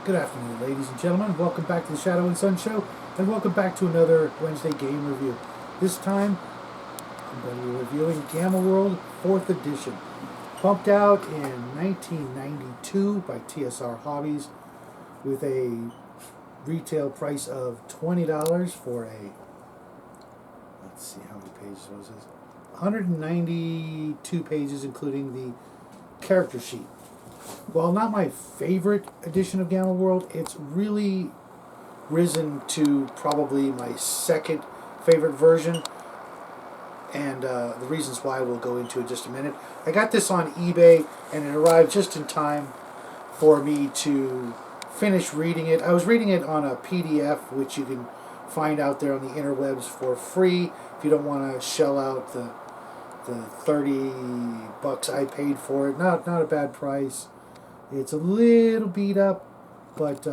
Good afternoon, ladies and gentlemen. Welcome back to the Shadow and Sun Show, and welcome back to another Wednesday game review. This time, I'm going to be reviewing Gamma World 4th Edition, pumped out in 1992 by TSR Hobbies with a retail price of $20 for a, let's see, how many pages was this? 192 pages, including the character sheet. While not my favorite edition of Gamma World, it's really risen to probably my second favorite version, and the reasons why we'll go into in just a minute. I got this on eBay, and it arrived just in time for me to finish reading it. I was reading it on a PDF, which you can find out there on the interwebs for free if you don't want to shell out the $30 I paid for it. Not a bad price. It's a little beat up, but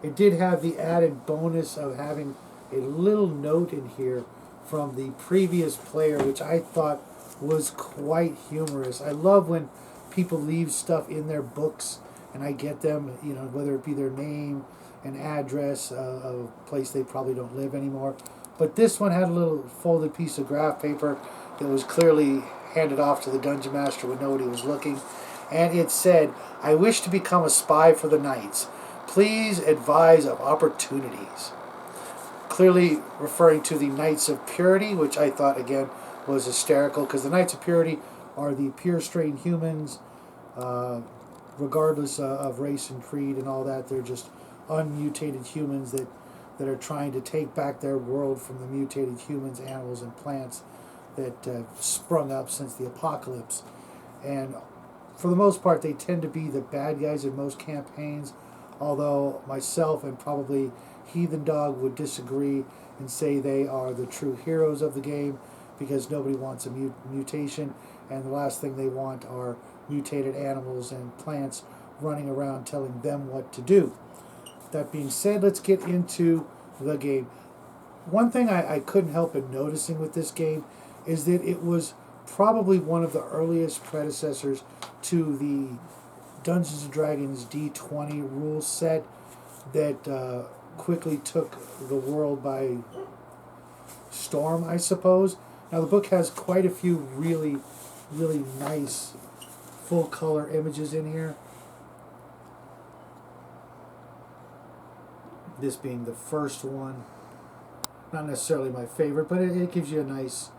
it did have the added bonus of having a little note in here from the previous player, which I thought was quite humorous. I love when people leave stuff in their books and I get them, whether it be their name, an address of a place they probably don't live anymore. But this one had a little folded piece of graph paper that was clearly handed off to the dungeon master when nobody was looking. And it said, "I wish to become a spy for the Knights. Please advise of opportunities." Clearly referring to the Knights of Purity, which I thought, again, was hysterical, because the Knights of Purity are the pure strain humans, regardless of race and creed and all that. They're just unmutated humans that are trying to take back their world from the mutated humans, animals, and plants that sprung up since the apocalypse. And for the most part, they tend to be the bad guys in most campaigns, although myself and probably Heathen Dog would disagree and say they are the true heroes of the game, because nobody wants a mutation, and the last thing they want are mutated animals and plants running around telling them what to do. That being said, let's get into the game. One thing I couldn't help but noticing with this game is that it was probably one of the earliest predecessors to the Dungeons & Dragons D20 rule set that quickly took the world by storm, I suppose. Now, the book has quite a few really, really nice full-color images in here. This being the first one. Not necessarily my favorite, but it gives you a nice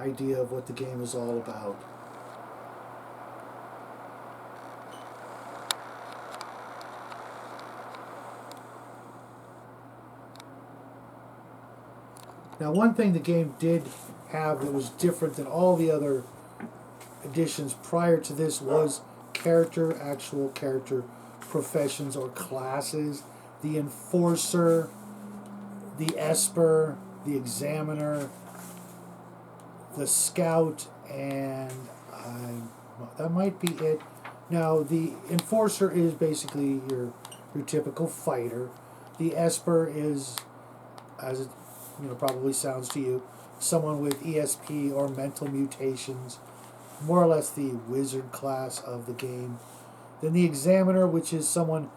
idea of what the game is all about. Now, one thing the game did have that was different than all the other editions prior to this was actual character professions or classes. The Enforcer, the Esper, the Examiner, the Scout, and that might be it. Now, the Enforcer is basically your typical fighter. The Esper is, as it probably sounds to you, someone with ESP or mental mutations, more or less the wizard class of the game. Then the Examiner, which is someone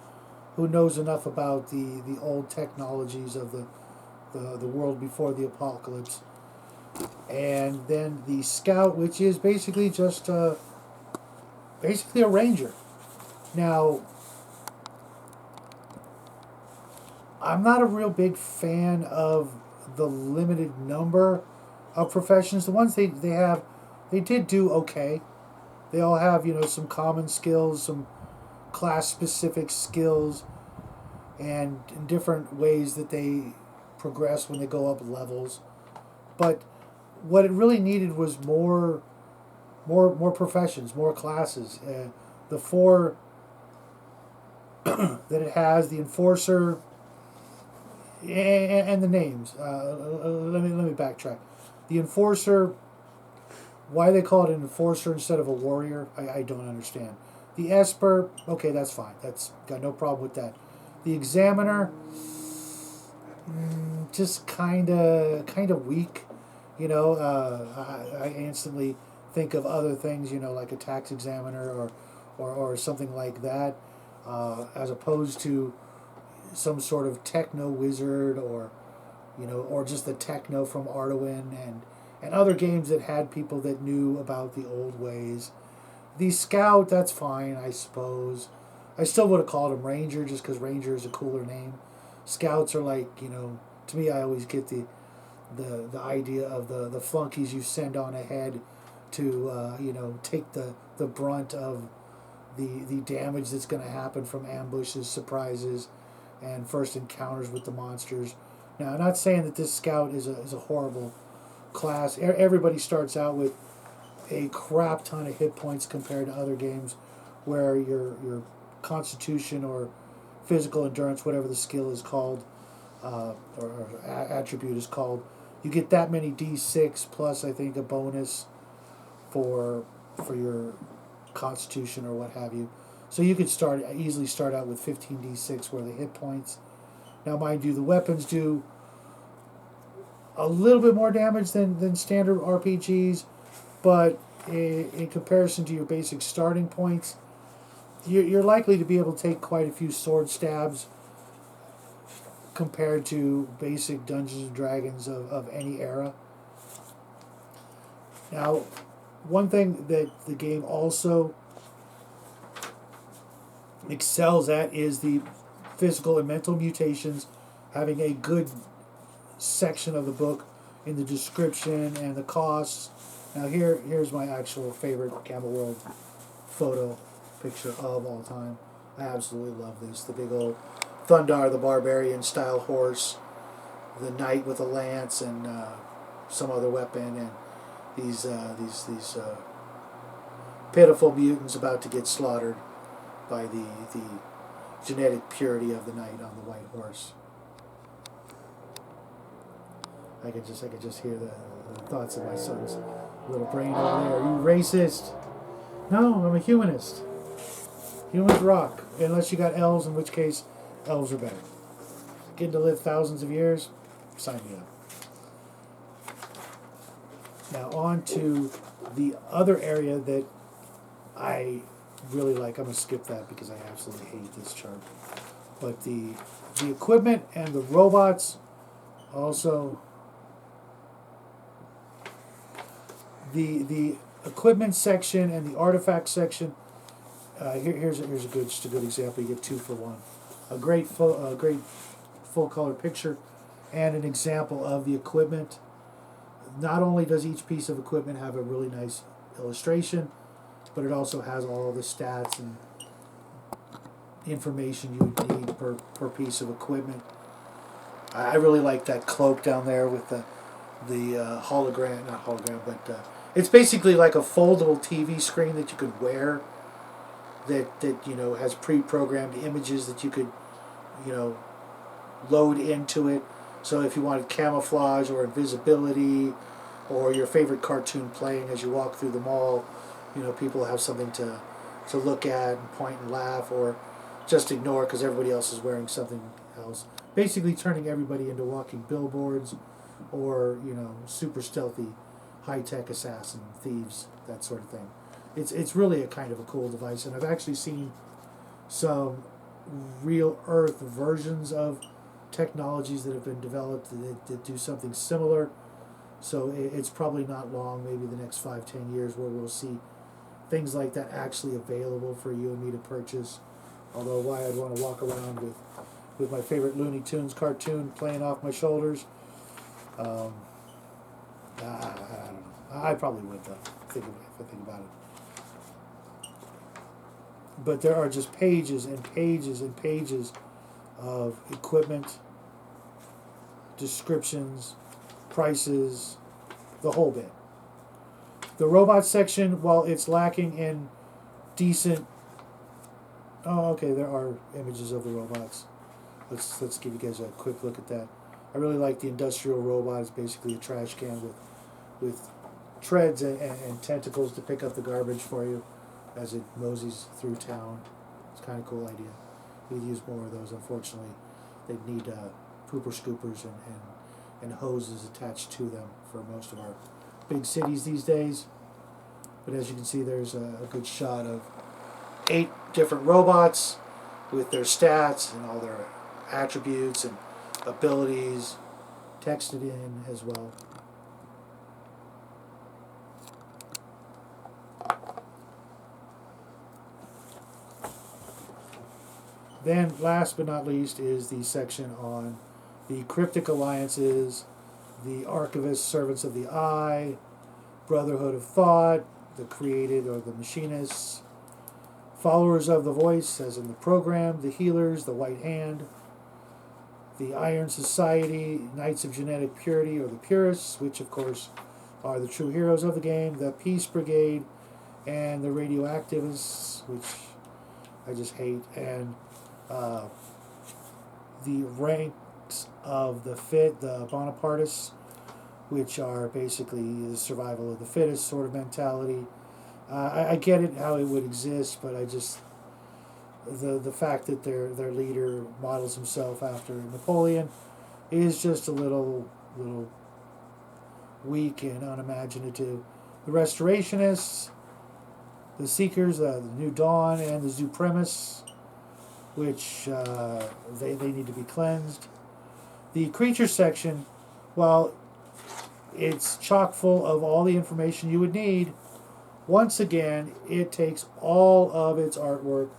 who knows enough about the old technologies of the world before the apocalypse. And then the Scout, which is basically just basically a ranger. Now, I'm not a real big fan of the limited number of professions. The ones they have, they did do okay. They all have, some common skills, some class-specific skills, and in different ways that they progress when they go up levels. But what it really needed was more professions, more classes. The four that it has, the Enforcer, and the names. Let me backtrack. The Enforcer, why they call it an Enforcer instead of a warrior, I don't understand. The Esper, okay, that's fine. That's got no problem with that. The Examiner, just kind of weak. I instantly think of other things, like a tax examiner or something like that, as opposed to some sort of techno wizard, or or just the techno from Arduin, and other games that had people that knew about the old ways. The Scout, that's fine, I suppose. I still would have called him Ranger just because Ranger is a cooler name. Scouts are like, to me, I always get the idea of the flunkies you send on ahead to, take the brunt of the damage that's going to happen from ambushes, surprises, and first encounters with the monsters. Now, I'm not saying that this Scout is a horrible class. Everybody starts out with a crap ton of hit points compared to other games where your constitution or physical endurance, whatever the skill is called, or attribute is called, you get that many D6 plus, I think, a bonus for your constitution or what have you. So you could easily start out with 15 D6 worth of hit points. Now, mind you, the weapons do a little bit more damage than standard RPGs, but in comparison to your basic starting points, you're likely to be able to take quite a few sword stabs compared to basic Dungeons and Dragons of any era. Now, one thing that the game also excels at is the physical and mental mutations, having a good section of the book in the description and the costs. Now here's my actual favorite Gamma World photo picture of all time. I absolutely love this. The big old Thundar the Barbarian style horse, the knight with a lance and some other weapon, and these pitiful mutants about to get slaughtered by the genetic purity of the knight on the white horse. I could just hear the thoughts of my son's little brain over there. Are you racist? No, I'm a humanist. Humans rock, unless you got elves, in which case elves are better. Getting to live thousands of years, sign me up. Now on to the other area that I really like. I'm going to skip that because I absolutely hate this chart. But the equipment and the robots also... The equipment section and the artifact section. Here's a good example. You get 2 for 1. A great full color picture and an example of the equipment. Not only does each piece of equipment have a really nice illustration, but it also has all the stats and information you would need per piece of equipment. I really like that cloak down there with the hologram, not hologram, but it's basically like a foldable TV screen that you could wear that has pre-programmed images that you could load into it. So if you wanted camouflage or invisibility or your favorite cartoon playing as you walk through the mall, people have something to look at and point and laugh, or just ignore because everybody else is wearing something else. Basically turning everybody into walking billboards or, super stealthy high-tech assassin thieves, that sort of thing. It's really a kind of a cool device, and I've actually seen some real Earth versions of technologies that have been developed that do something similar. So it's probably not long, maybe the next 5-10 years, where we'll see things like that actually available for you and me to purchase. Although why I'd want to walk around with my favorite Looney Tunes cartoon playing off my shoulders, I don't know. I probably would, though, if I think about it. But there are just pages and pages and pages of equipment, descriptions, prices, the whole bit. The robot section, while it's lacking in decent... Oh, okay, there are images of the robots. Let's give you guys a quick look at that. I really like the industrial robot. It's basically a trash can with treads and tentacles to pick up the garbage for you as it moseys through town. It's kind of a cool idea. We could use more of those. Unfortunately, they'd need pooper scoopers and hoses attached to them for most of our big cities these days. But as you can see, there's a good shot of 8 different robots with their stats and all their attributes and abilities texted in as well. Then, last but not least, is the section on the cryptic alliances, the archivists, servants of the eye, brotherhood of thought, the created or the machinists, followers of the voice, as in the program, the healers, the white hand, the Iron Society, Knights of Genetic Purity, or the Purists, which of course are the true heroes of the game, the Peace Brigade, and the Radioactivists, which I just hate, and the ranks of the Bonapartists, which are basically the survival of the fittest sort of mentality. I get it how it would exist, but I just the fact that their leader models himself after Napoleon is just a little weak and unimaginative. The Restorationists, the Seekers, the New Dawn, and the Supremists, which they need to be cleansed. The creature section, while it's chock full of all the information you would need, once again, it takes all of its artwork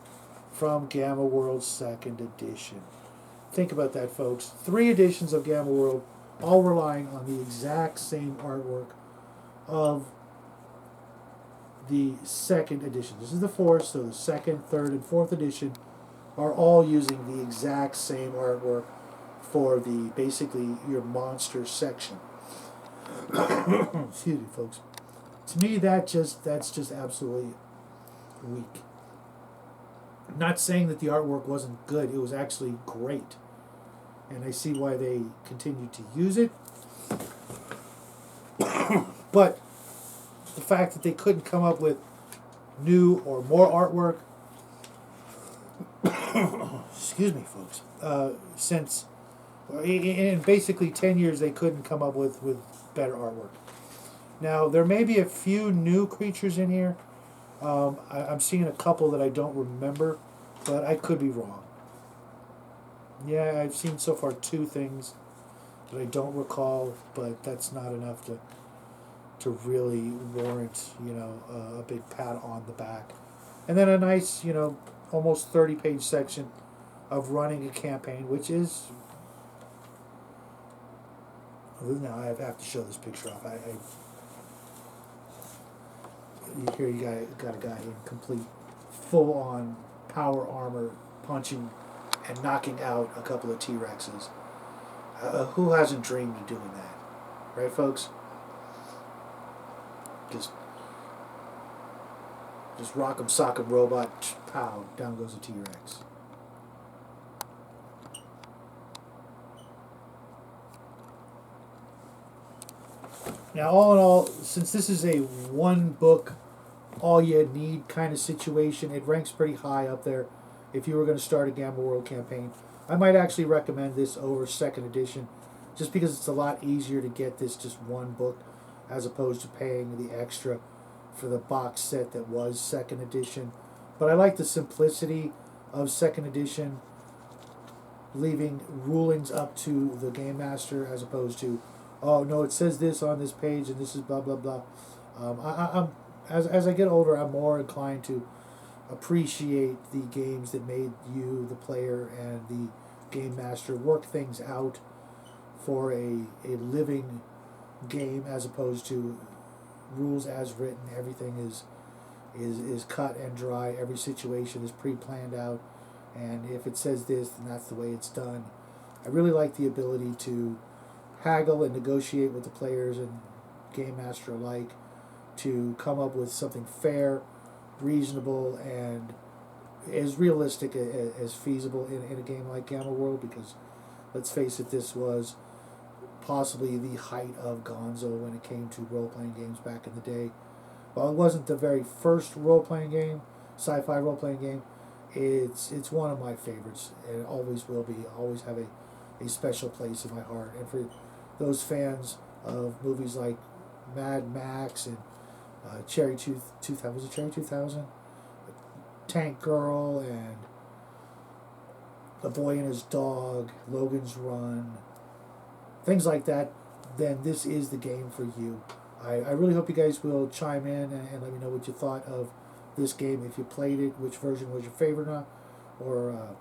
from Gamma World 2nd edition. Think about that, folks. 3 editions of Gamma World, all relying on the exact same artwork of the 2nd edition. This is the 4th, so the 2nd, 3rd, and 4th edition are all using the exact same artwork for the basically your monster section. Excuse me, folks. To me, that's just absolutely weak. I'm not saying that the artwork wasn't good; it was actually great, and I see why they continue to use it. But the fact that they couldn't come up with new or more artwork, excuse me, folks, since in basically 10 years they couldn't come up with better artwork. Now, there may be a few new creatures in here. I'm seeing a couple that I don't remember, but I could be wrong. Yeah, I've seen so far 2 things that I don't recall, but that's not enough to really warrant, a big pat on the back. And then a nice, almost 30-page section of running a campaign, which is... Now I have to show this picture off. Here you got a guy in complete, full-on power armor, punching and knocking out a couple of T-Rexes. Who hasn't dreamed of doing that? Right, folks? Just rock'em sock'em robot, pow, down goes a T-Rex. Now, all in all, since this is a one book, all you need kind of situation, it ranks pretty high up there. If you were going to start a Gamma World campaign, I might actually recommend this over 2nd edition, just because it's a lot easier to get this just one book, as opposed to paying the extra for the box set that was 2nd edition. But I like the simplicity of 2nd edition, leaving rulings up to the game master, as opposed to, oh no, it says this on this page and this is blah blah blah. As I get older, I'm more inclined to appreciate the games that made you, the player, and the game master work things out for a living game, as opposed to rules as written. Everything is cut and dry. Every situation is pre-planned out, and if it says this, then that's the way it's done. I really like the ability to haggle and negotiate with the players and game master alike to come up with something fair, reasonable, and as realistic as feasible in a game like Gamma World, because let's face it, this was possibly the height of Gonzo when it came to role-playing games back in the day. While it wasn't the very first role-playing game, sci-fi role-playing game, it's one of my favorites, and it always will be. I always have a special place in my heart. And for those fans of movies like Mad Max and Cherry 2000, was it Cherry 2000? Tank Girl, and The Boy and His Dog, Logan's Run, things like that, then this is the game for you. I really hope you guys will chime in and let me know what you thought of this game. If you played it, which version was your favorite, or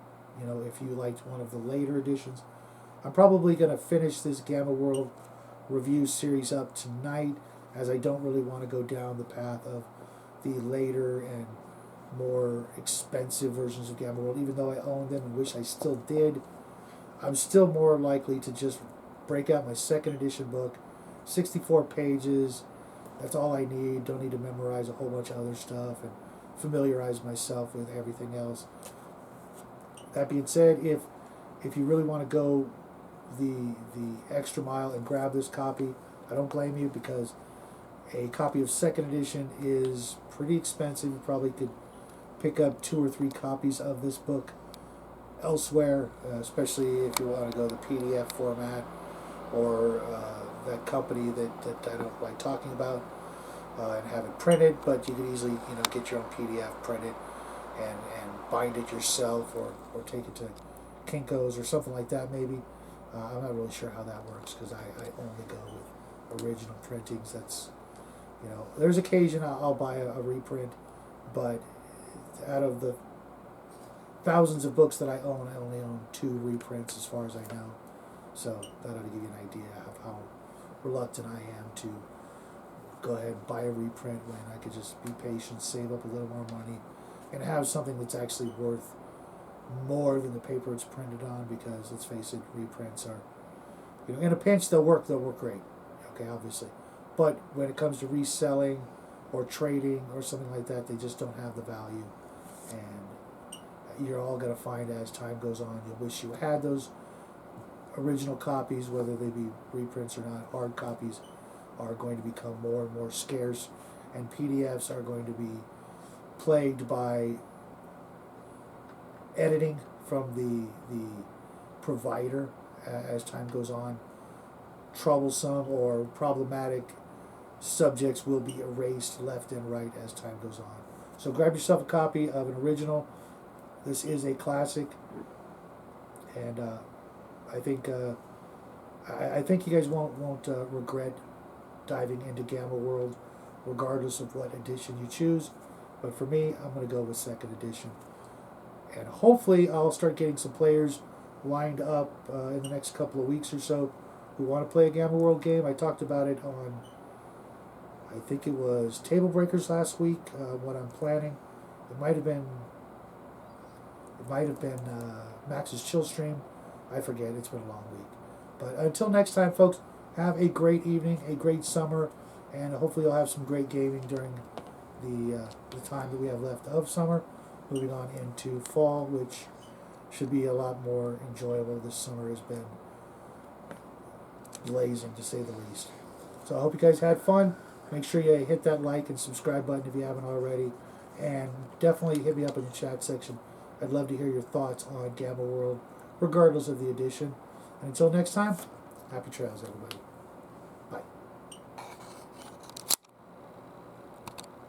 if you liked one of the later editions. I'm probably going to finish this Gamma World review series up tonight, as I don't really want to go down the path of the later and more expensive versions of Gamma World. Even though I own them and wish I still did, I'm still more likely to just break out my second edition book, 64 pages. That's all I need. Don't need to memorize a whole bunch of other stuff and familiarize myself with everything else. That being said, if you really want to go the extra mile and grab this copy, I don't blame you, because a copy of second edition is pretty expensive. You probably could pick up 2 or 3 copies of this book elsewhere, especially if you want to go the PDF format, or that company that I don't like talking about, and have it printed. But you could easily get your own PDF printed and bind it yourself, or take it to Kinko's or something like that maybe. I'm not really sure how that works, because I only go with original printings. That's, there's occasion I'll buy a reprint, but out of the thousands of books that I own, I only own 2 reprints as far as I know. So that ought to give you an idea of how reluctant I am to go ahead and buy a reprint when I could just be patient, save up a little more money, and have something that's actually worth more than the paper it's printed on. Because let's face it, reprints are, in a pinch they'll work great, okay, obviously. But when it comes to reselling or trading or something like that, they just don't have the value. And you're all going to find, as time goes on, you'll wish you had those original copies, whether they be reprints or not. Hard copies are going to become more and more scarce, and PDFs are going to be plagued by editing from the provider as time goes on. Troublesome or problematic subjects will be erased left and right as time goes on. So grab yourself a copy of an original. This is a classic, and I think you guys won't regret diving into Gamma World, regardless of what edition you choose. But for me, I'm going to go with second edition, and hopefully I'll start getting some players lined up in the next couple of weeks or so who want to play a Gamma World game. I talked about it on, I think it was Table Breakers last week. What I'm planning, it might have been Max's Chill Stream. I forget. It's been a long week. But until next time, folks, have a great evening, a great summer, and hopefully you'll have some great gaming during the time that we have left of summer, moving on into fall, which should be a lot more enjoyable. This summer has been blazing, to say the least. So I hope you guys had fun. Make sure you hit that like and subscribe button if you haven't already, and definitely hit me up in the chat section. I'd love to hear your thoughts on Gamma World, regardless of the edition. And until next time, happy trails, everybody.